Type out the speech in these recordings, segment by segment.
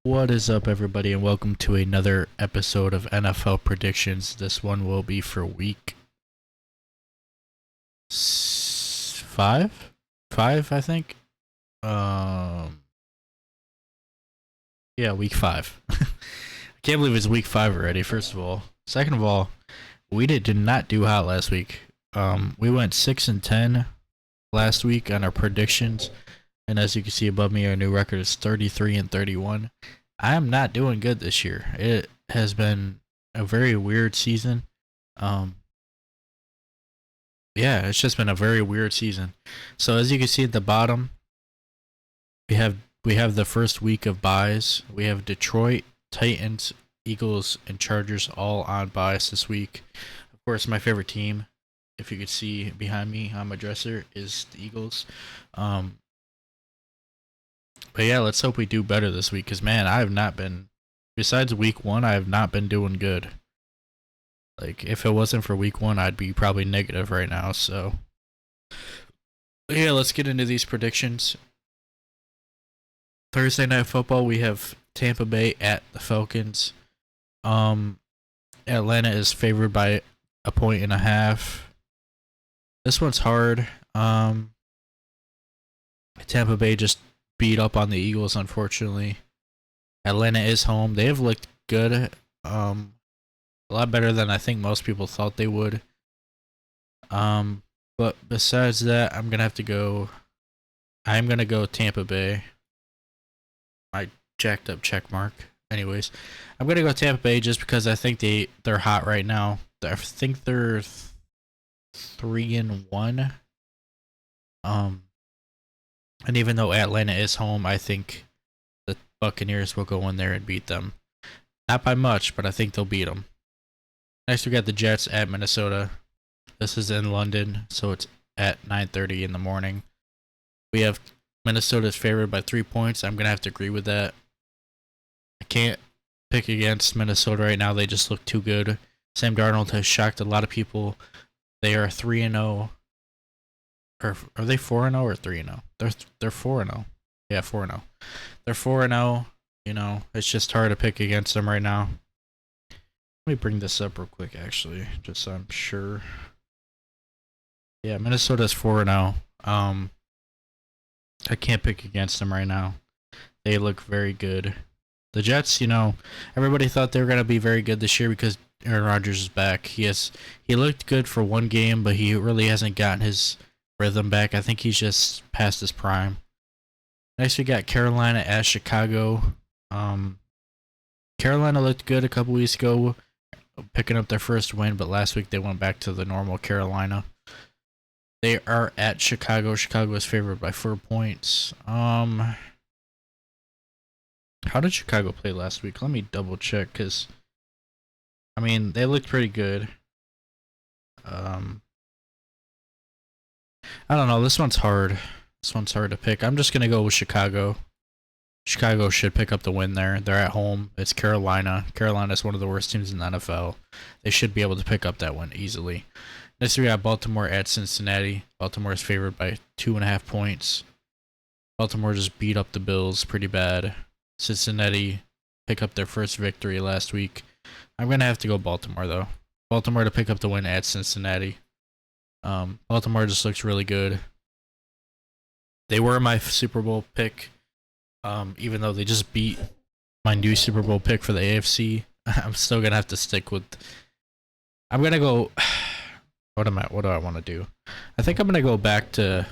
What is up, everybody, and welcome to another episode of NFL Predictions. This one will be for week five, I think. Um, yeah, week five. I can't believe it's week five already. First of all, second of all, we did not do hot last week. We went 6-10 last week on our predictions, and as you can see above me, our new record is 33-31. I am not doing good this year. It has been a very weird season. Um, yeah, it's just been a very weird season. So as you can see at the bottom, we have the first week of buys. We have Detroit, Titans, Eagles, and Chargers all on buys this week. Of course, my favorite team, if you could see behind me on my dresser, is the Eagles. But yeah, let's hope we do better this week, because man, I have not been, besides week one, I have not been doing good. Like, if it wasn't for week one, I'd be probably negative right now. So yeah, let's get into these predictions. Thursday night football, we have Tampa Bay at the Falcons. Atlanta is favored by 1.5 points. This one's hard. Tampa Bay just beat up on the Eagles, unfortunately. Atlanta is home. They have looked good. A lot better than I think most people thought they would. But besides that, I'm gonna go Tampa Bay. My jacked up check mark. Anyways, I'm gonna go Tampa Bay just because I think they're hot right now. I think they're 3-1. And even though Atlanta is home, I think the Buccaneers will go in there and beat them. Not by much, but I think they'll beat them. Next, we got the Jets at Minnesota. This is in London, so it's at 9:30 in the morning. We have Minnesota's favored by 3 points. I'm going to have to agree with that. I can't pick against Minnesota right now. They just look too good. Sam Darnold has shocked a lot of people. They are 3-0. Or are they 4-0 or 3-0? They're 4-0. Yeah, 4-0. They're 4-0. You know, it's just hard to pick against them right now. Let me bring this up real quick, actually, just so I'm sure. Yeah, Minnesota's 4-0. I can't pick against them right now. They look very good. The Jets, you know, everybody thought they were going to be very good this year because Aaron Rodgers is back. He looked good for one game, but he really hasn't gotten his rhythm back. I think he's just past his prime. Next, we got Carolina at Chicago. Carolina looked good a couple weeks ago, picking up their first win, but last week they went back to the normal Carolina. They are at Chicago. Chicago is favored by 4 points. How did Chicago play last week? Let me double check, because I mean, they looked pretty good. I don't know. This one's hard. This one's hard to pick. I'm just gonna go with Chicago. Chicago should pick up the win there. They're at home. It's Carolina. Carolina's one of the worst teams in the NFL. They should be able to pick up that win easily. Next, we got Baltimore at Cincinnati. Baltimore is favored by 2.5 points. Baltimore just beat up the Bills pretty bad. Cincinnati pick up their first victory last week. I'm going to have to go Baltimore, though. Baltimore to pick up the win at Cincinnati. Baltimore just looks really good. They were my Super Bowl pick, even though they just beat my new Super Bowl pick for the AFC. I'm still going to have to stick with... I'm going to go... What do I want to do? I think I'm going to go back to...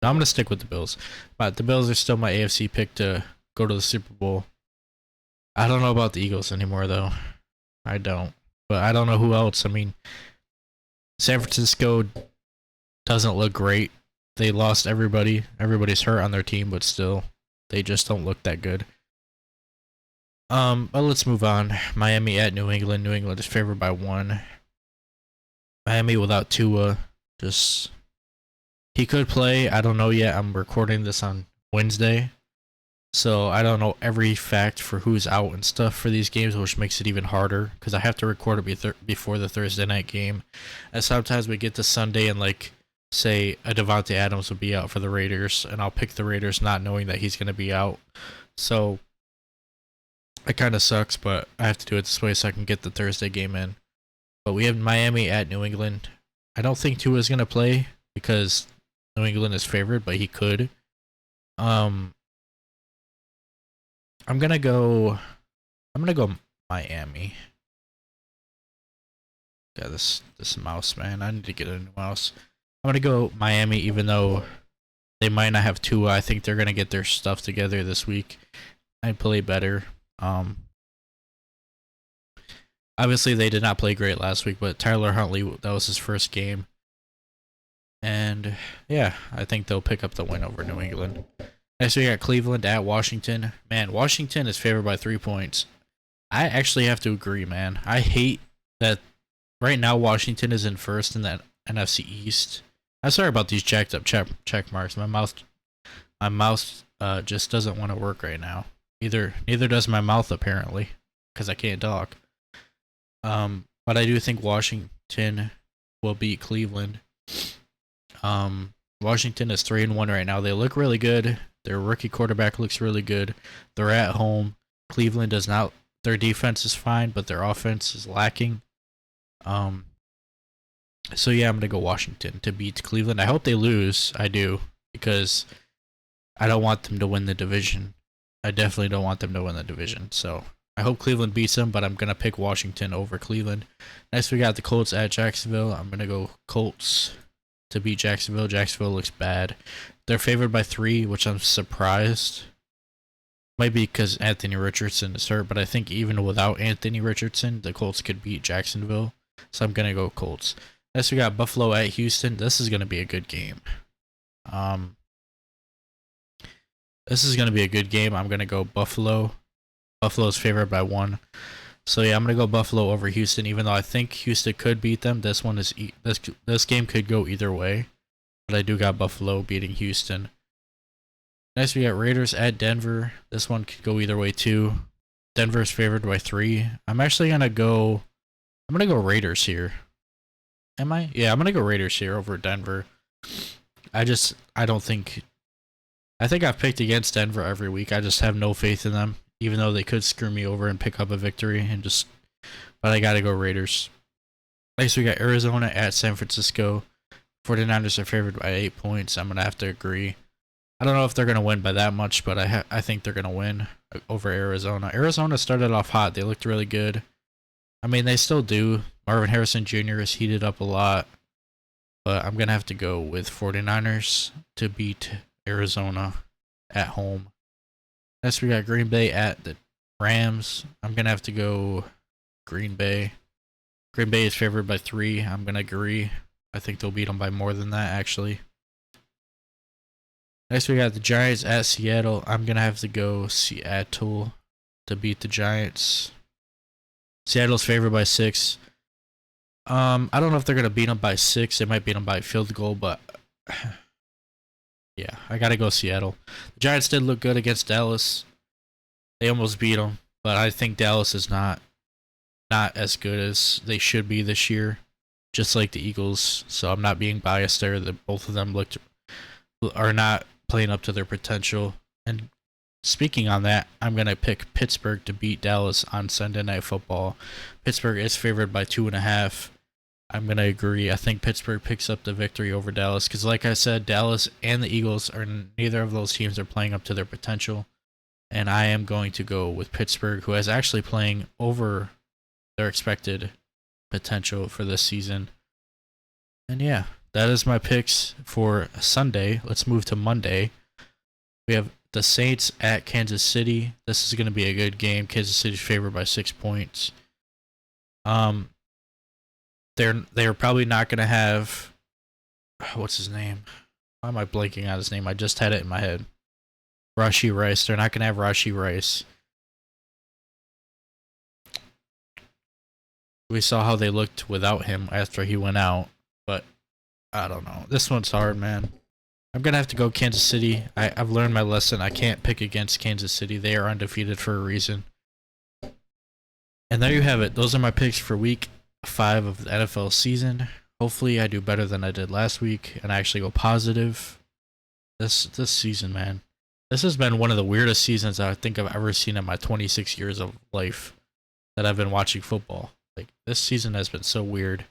No, I'm going to stick with the Bills. But the Bills are still my AFC pick to go to the Super Bowl. I don't know about the Eagles anymore, though. I don't. But I don't know who else. I mean, San Francisco doesn't look great. They lost everybody. Everybody's hurt on their team, but still, they just don't look that good. But let's move on. Miami at New England. New England is favored by 1. Miami without Tua, he could play. I don't know yet. I'm recording this on Wednesday, so I don't know every fact for who's out and stuff for these games, which makes it even harder because I have to record it before the Thursday night game. And sometimes we get to Sunday and, like, say a Devontae Adams will be out for the Raiders, and I'll pick the Raiders not knowing that he's going to be out. So It kind of sucks, but I have to do it this way so I can get the Thursday game in. But we have Miami at New England. I don't think Tua is gonna play because New England is favored, but he could. Um, I'm gonna go. I'm gonna go Miami. Got this mouse, man. I need to get a new mouse. I'm gonna go Miami, even though they might not have Tua. I think they're gonna get their stuff together this week and play better. Obviously they did not play great last week, but Tyler Huntley, that was his first game. And yeah, I think they'll pick up the win over New England. Next we got Cleveland at Washington. Man, Washington is favored by 3 points. I actually have to agree, man. I hate that right now Washington is in first in the NFC East. I'm sorry about these jacked up check marks. My mouse just doesn't want to work right now. Neither does my mouth apparently, because I can't talk. But I do think Washington will beat Cleveland. Washington is 3-1 right now. They look really good. Their rookie quarterback looks really good. They're at home. Cleveland does not. Their defense is fine, but their offense is lacking. So yeah, I'm gonna go Washington to beat Cleveland. I hope they lose. I do, because I don't want them to win the division. I definitely don't want them to win the division. So I hope Cleveland beats them, but I'm gonna pick Washington over Cleveland. Next we got the Colts at Jacksonville. I'm gonna go Colts to beat Jacksonville. Jacksonville looks bad. They're favored by 3, which I'm surprised. Might be because Anthony Richardson is hurt, but I think even without Anthony Richardson, the Colts could beat Jacksonville. So I'm gonna go Colts. Next we got Buffalo at Houston. This is gonna be a good game. This is gonna be a good game. I'm gonna go Buffalo. Buffalo's favored by 1. So yeah, I'm gonna go Buffalo over Houston, even though I think Houston could beat them. This one is this game could go either way, but I do got Buffalo beating Houston. Next we got Raiders at Denver. This one could go either way too. Denver's favored by 3. I'm gonna go Raiders here. Am I? Yeah, I'm gonna go Raiders here over Denver. I think I've picked against Denver every week. I just have no faith in them, even though they could screw me over and pick up a victory but I gotta go Raiders. Next we got Arizona at San Francisco. 49ers are favored by 8 points. I'm gonna have to agree. I don't know if they're gonna win by that much, but I think they're gonna win over Arizona. Arizona started off hot. They looked really good. I mean, they still do. Marvin Harrison Jr. has heated up a lot, but I'm gonna have to go with 49ers to beat Arizona at home. Next, we got Green Bay at the Rams. I'm gonna have to go Green Bay. Green Bay is favored by 3. I'm gonna agree. I think they'll beat them by more than that, actually. Next, we got the Giants at Seattle. I'm gonna have to go Seattle to beat the Giants. Seattle's favored by 6. I don't know if they're gonna beat them by 6. They might beat them by a field goal, but yeah, I gotta go Seattle. The Giants did look good against Dallas. They almost beat them, but I think Dallas is not as good as they should be this year, just like the Eagles. So I'm not being biased there. Both of them are not playing up to their potential. And speaking on that, I'm gonna pick Pittsburgh to beat Dallas on Sunday Night Football. Pittsburgh is favored by 2.5. I'm gonna agree. I think Pittsburgh picks up the victory over Dallas because, like I said, Dallas and the Eagles neither of those teams are playing up to their potential, and I am going to go with Pittsburgh, who is actually playing over their expected potential for this season. And yeah, that is my picks for Sunday. Let's move to Monday. We have the Saints at Kansas City. This is going to be a good game. Kansas City's favored by 6 points. They're probably not going to have, what's his name? Why am I blanking on his name? I just had it in my head. Rashee Rice. They're not going to have Rashee Rice. We saw how they looked without him after he went out, but I don't know. This one's hard, man. I'm going to have to go Kansas City. I've learned my lesson. I can't pick against Kansas City. They are undefeated for a reason. And there you have it. Those are my picks for week 5 of the NFL season. Hopefully I do better than I did last week and I actually go positive this season, man. This has been one of the weirdest seasons I think I've ever seen in my 26 years of life that I've been watching football. Like, this season has been so weird.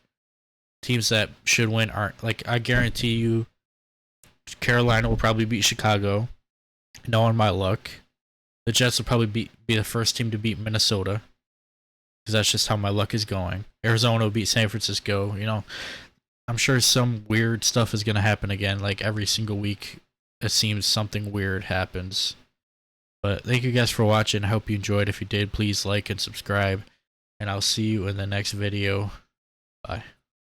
Teams that should win aren't. Like, I guarantee you, Carolina will probably beat Chicago. Knowing my luck, the Jets will probably be the first team to beat Minnesota, because that's just how my luck is going. Arizona will beat San Francisco. You know, I'm sure some weird stuff is gonna happen again. Like every single week, it seems something weird happens. But thank you guys for watching. I hope you enjoyed. If you did, please like and subscribe. And I'll see you in the next video. Bye.